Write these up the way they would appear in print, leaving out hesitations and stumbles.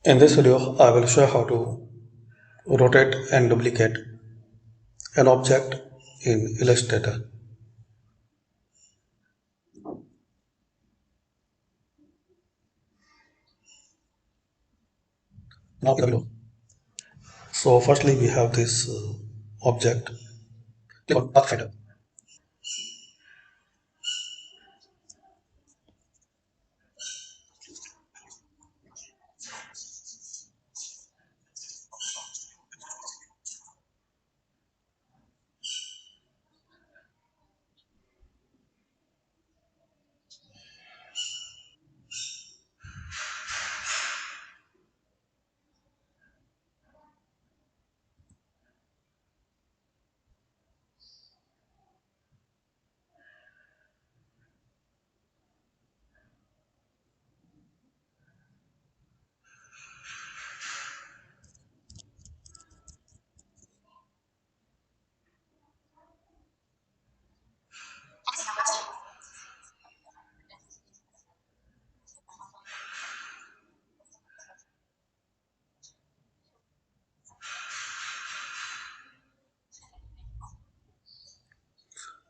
In this video, I will show how to rotate and duplicate an object in Illustrator. Now, in the video. So, firstly, we have this object. Click on Pathfinder.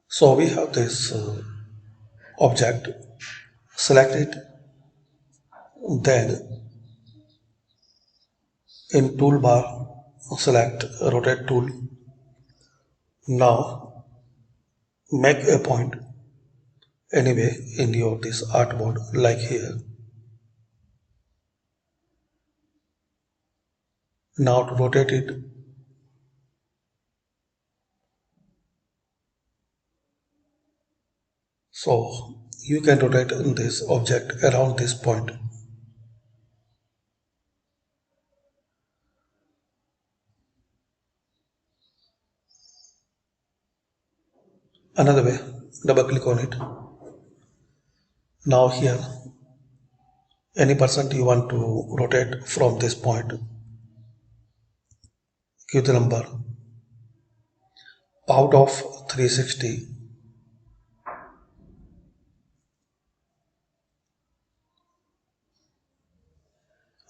So, we have this object. Select it. Then, in toolbar, select rotate tool. Now, make a point anyway in your this artboard, like here. Now, to rotate it, so you can rotate this object around this point. Another way, double click on it. Now here, any percent you want to rotate from this point, give the number. Out of 360,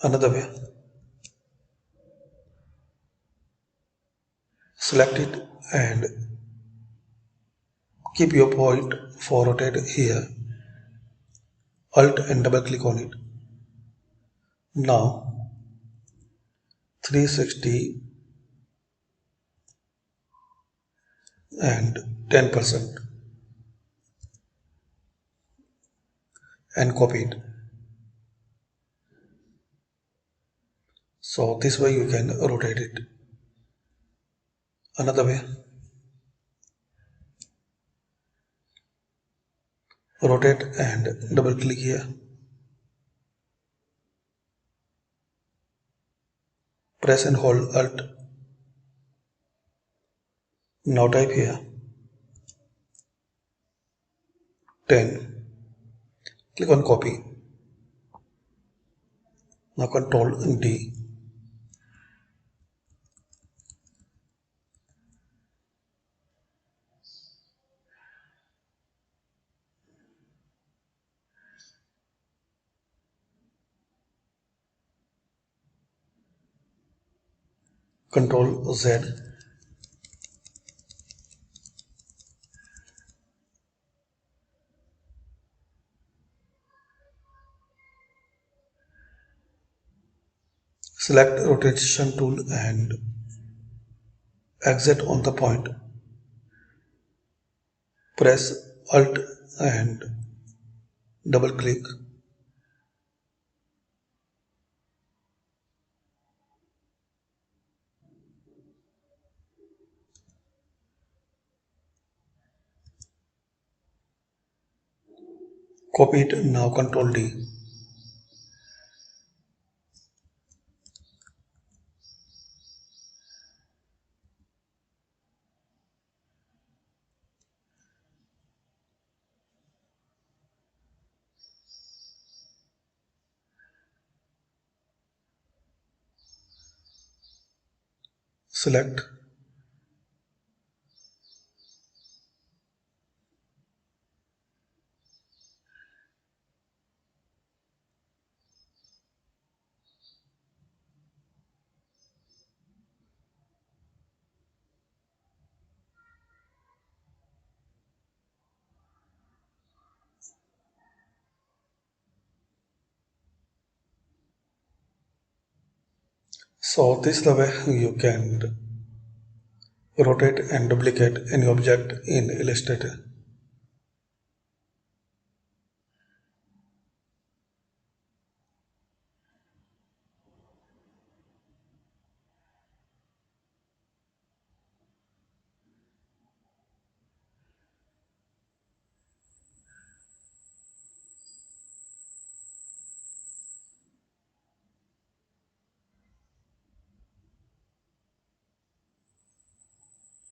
another way, select it and keep your point for rotate here. Alt and double click on it. Now 360 and 10% and copy it. So this way you can rotate it. Another way, rotate and double click here. Press and hold Alt. Now type here 10. Click on copy. Now Control D. Control Z. Select rotation tool and exit on the point. Press Alt and double click. Copy it. Now Control D. Select. So this is the way you can rotate and duplicate any object in Illustrator.